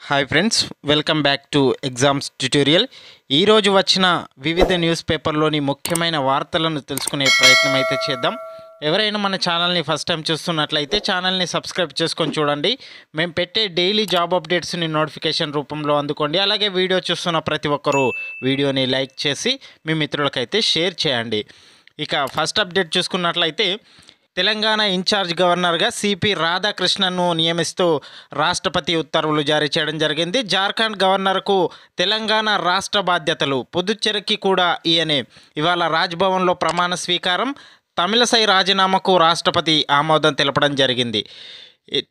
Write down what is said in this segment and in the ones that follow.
Hi friends, welcome back to exams tutorial. ఈరోజు వచ్చిన వివిధ న్యూస్ పేపర్లోని ముఖ్యమైన వార్తలను తెలుసుకునే ప్రయత్నం అయితే చేద్దాం. ఎవరైనా మన ఛానల్ని ఫస్ట్ టైం చూస్తున్నట్లయితే ఛానల్ని సబ్స్క్రైబ్ చేసుకొని చూడండి. మేము పెట్టే డైలీ జాబ్ అప్డేట్స్ని నోటిఫికేషన్ రూపంలో అందుకోండి. అలాగే వీడియో చూస్తున్న ప్రతి ఒక్కరూ వీడియోని లైక్ చేసి మీ మిత్రులకైతే షేర్ చేయండి. ఇక ఫస్ట్ అప్డేట్ చూసుకున్నట్లయితే తెలంగాణ ఇన్ఛార్జ్ గవర్నర్గా సిపి రాధాకృష్ణన్ను నియమిస్తూ రాష్ట్రపతి ఉత్తర్వులు జారీ చేయడం జరిగింది. జార్ఖండ్ గవర్నర్కు తెలంగాణ రాష్ట్ర బాధ్యతలు, పుదుచ్చేరికి కూడా ఈయనే. ఇవాళ రాజ్భవన్లో ప్రమాణ స్వీకారం. తమిళసై రాజీనామాకు రాష్ట్రపతి ఆమోదం తెలపడం జరిగింది.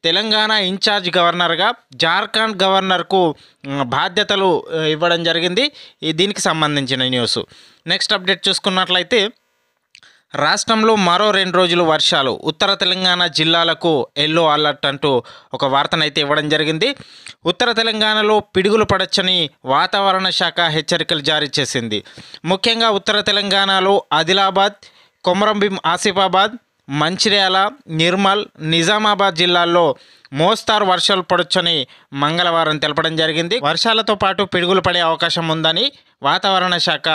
తెలంగాణ ఇన్ఛార్జ్ గవర్నర్గా జార్ఖండ్ గవర్నర్కు బాధ్యతలు ఇవ్వడం జరిగింది. దీనికి సంబంధించిన న్యూస్. నెక్స్ట్ అప్డేట్ చూసుకున్నట్లయితే రాష్ట్రంలో మరో 2 రోజులు వర్షాలు, ఉత్తర తెలంగాణ జిల్లాలకు ఎల్లో అలర్ట్ అంటూ ఒక వార్తనైతే ఇవ్వడం జరిగింది. ఉత్తర తెలంగాణలో పిడుగులు పడొచ్చని వాతావరణ శాఖ హెచ్చరికలు జారీ చేసింది. ముఖ్యంగా ఉత్తర తెలంగాణలో ఆదిలాబాద్, కొమరంభీం ఆసిఫాబాద్, మంచిర్యాల, నిర్మల్, నిజామాబాద్ జిల్లాల్లో మోస్తారు వర్షాలు పడొచ్చని మంగళవారం తెలపడం జరిగింది. వర్షాలతో పాటు పిడుగులు పడే అవకాశం ఉందని వాతావరణ శాఖ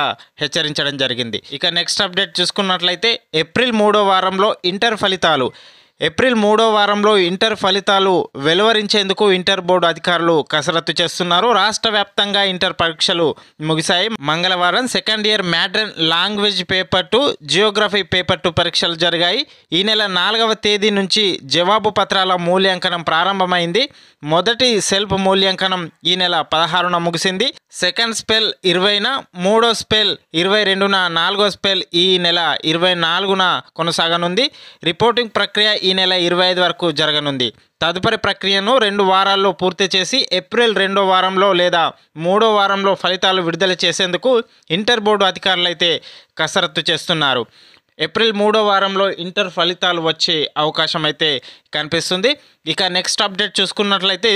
హెచ్చరించడం జరిగింది. ఇక నెక్స్ట్ అప్డేట్ చూసుకున్నట్లయితే ఏప్రిల్ 3వ వారంలో ఇంటర్ ఫలితాలు వెలువరించేందుకు ఇంటర్ బోర్డు అధికారులు కసరత్తు చేస్తున్నారు. రాష్ట్ర వ్యాప్తంగా ఇంటర్ పరీక్షలు ముగిశాయి. మంగళవారం second year modern language paper 2, geography paper 2 పరీక్షలు జరిగాయి. ఈ నెల 4వ తేదీ నుంచి జవాబు పత్రాల మూల్యాంకనం ప్రారంభమైంది. మొదటి సెల్ఫ్ మూల్యాంకనం ఈ నెల 16న ముగిసింది. సెకండ్ స్పెల్ 20న, మూడో స్పెల్ 22న, నాలుగో స్పెల్ ఈ నెల 24న కొనసాగనుంది. రిపోర్టింగ్ ప్రక్రియ ఈ నెల 25 వరకు జరగనుంది. తదుపరి ప్రక్రియను 2 వారాల్లో పూర్తి చేసి ఏప్రిల్ 2వ వారంలో లేదా 3వ వారంలో ఫలితాలు విడుదల చేసేందుకు ఇంటర్ బోర్డు అధికారులు అయితే కసరత్తు చేస్తున్నారు. ఏప్రిల్ 3వ వారంలో ఇంటర్ ఫలితాలు వచ్చే అవకాశం అయితే కనిపిస్తుంది. ఇక నెక్స్ట్ అప్డేట్ చూసుకున్నట్లయితే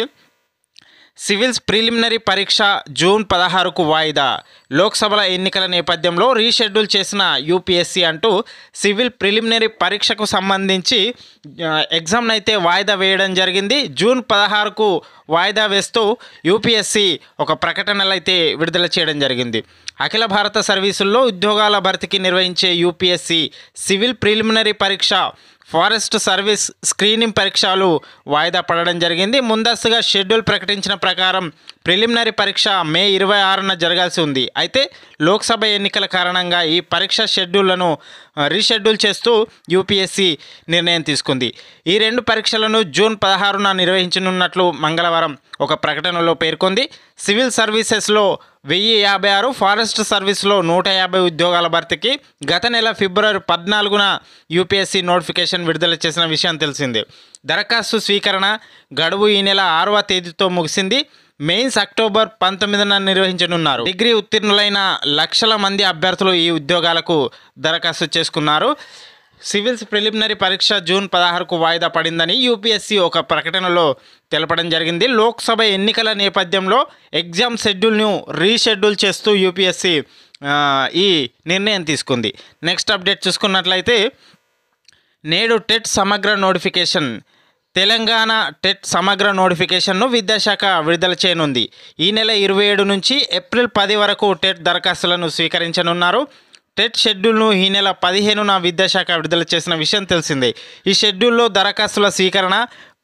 సివిల్స్ ప్రిలిమినరీ పరీక్ష జూన్ 16కు వాయిదా. లోక్సభల ఎన్నికల నేపథ్యంలో రీషెడ్యూల్ చేసిన యూపీఎస్సీ అంటూ సివిల్ ప్రిలిమినరీ పరీక్షకు సంబంధించి ఎగ్జామ్ను అయితే వాయిదా వేయడం జరిగింది. జూన్ 16కు వాయిదా వేస్తూ యూపీఎస్సీ ఒక ప్రకటనలు అయితే విడుదల చేయడం జరిగింది. అఖిల భారత సర్వీసుల్లో ఉద్యోగాల భర్తీకి నిర్వహించే యూపీఎస్సీ సివిల్ ప్రిలిమినరీ పరీక్ష, ఫారెస్ట్ సర్వీస్ స్క్రీనింగ్ పరీక్షలు వాయిదా పడడం జరిగింది. ముందస్తుగా షెడ్యూల్ ప్రకటించిన ప్రకారం ప్రిలిమినరీ పరీక్ష మే 26న జరగాల్సి ఉంది. అయితే లోక్సభ ఎన్నికల కారణంగా ఈ పరీక్ష షెడ్యూళ్లను రీషెడ్యూల్ చేస్తూ యూపీఎస్సీ నిర్ణయం తీసుకుంది. ఈ 2 పరీక్షలను జూన్ 16న నిర్వహించనున్నట్లు మంగళవారం ఒక ప్రకటనలో పేర్కొంది. సివిల్ సర్వీసెస్లో 1056, ఫారెస్ట్ సర్వీస్లో 150 ఉద్యోగాల భర్తీకి గత నెల ఫిబ్రవరి 14న యూపీఎస్సీ నోటిఫికేషన్ విడుదల చేసిన విషయం తెలిసిందే. దరఖాస్తు స్వీకరణ గడువు ఈ నెల 6వ తేదీతో ముగిసింది. మెయిన్స్ అక్టోబర్ 19న నిర్వహించనున్నారు. డిగ్రీ ఉత్తీర్ణులైన లక్షల మంది అభ్యర్థులు ఈ ఉద్యోగాలకు దరఖాస్తు చేసుకున్నారు. సివిల్స్ ప్రిలిమినరీ పరీక్ష జూన్ 16కు వాయిదా పడిందని యూపీఎస్సీ ఒక ప్రకటనలో తెలపడం జరిగింది. లోక్సభ ఎన్నికల నేపథ్యంలో ఎగ్జామ్ షెడ్యూల్ను రీషెడ్యూల్ చేస్తూ యూపీఎస్సీ ఈ నిర్ణయం తీసుకుంది. నెక్స్ట్ అప్డేట్ చూసుకున్నట్లయితే నేడు టెట్ సమగ్ర నోటిఫికేషన్. తెలంగాణ టెట్ సమగ్ర నోటిఫికేషన్ను విద్యాశాఖ విడుదల చేయనుంది. ఈ నెల 27 నుంచి ఏప్రిల్ 10 వరకు టెట్ దరఖాస్తులను స్వీకరించనున్నారు. టెట్ షెడ్యూల్ను ఈ నెల 15న విద్యాశాఖ విడుదల చేసిన విషయం తెలిసిందే. ఈ షెడ్యూల్లో దరఖాస్తుల స్వీకరణ,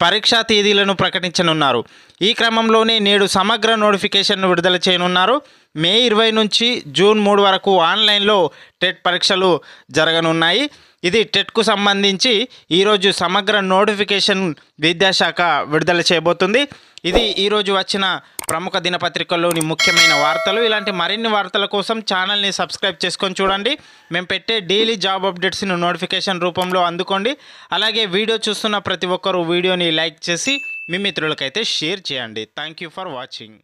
పరీక్షా తేదీలను ప్రకటించనున్నారు. ఈ క్రమంలోనే నేడు సమగ్ర నోటిఫికేషన్ను విడుదల చేయనున్నారు. మే 20 నుంచి జూన్ 3 వరకు ఆన్లైన్లో టెట్ పరీక్షలు జరగనున్నాయి. ఇది టెట్కు సంబంధించి ఈరోజు సమగ్ర నోటిఫికేషన్ విద్యాశాఖ విడుదల చేయబోతుంది. ఇది ఈరోజు వచ్చిన ప్రముఖ దినపత్రికల్లోని ముఖ్యమైన వార్తలు. ఇలాంటి మరిన్ని వార్తల కోసం ఛానల్ని సబ్స్క్రైబ్ చేసుకొని చూడండి. మేము పెట్టే డైలీ జాబ్ అప్డేట్స్ని నోటిఫికేషన్ రూపంలో అందుకోండి. అలాగే వీడియో చూస్తున్న ప్రతి ఒక్కరూ వీడియోని లైక్ చేసి మీ మిత్రులకైతే షేర్ చేయండి. Thank you for watching.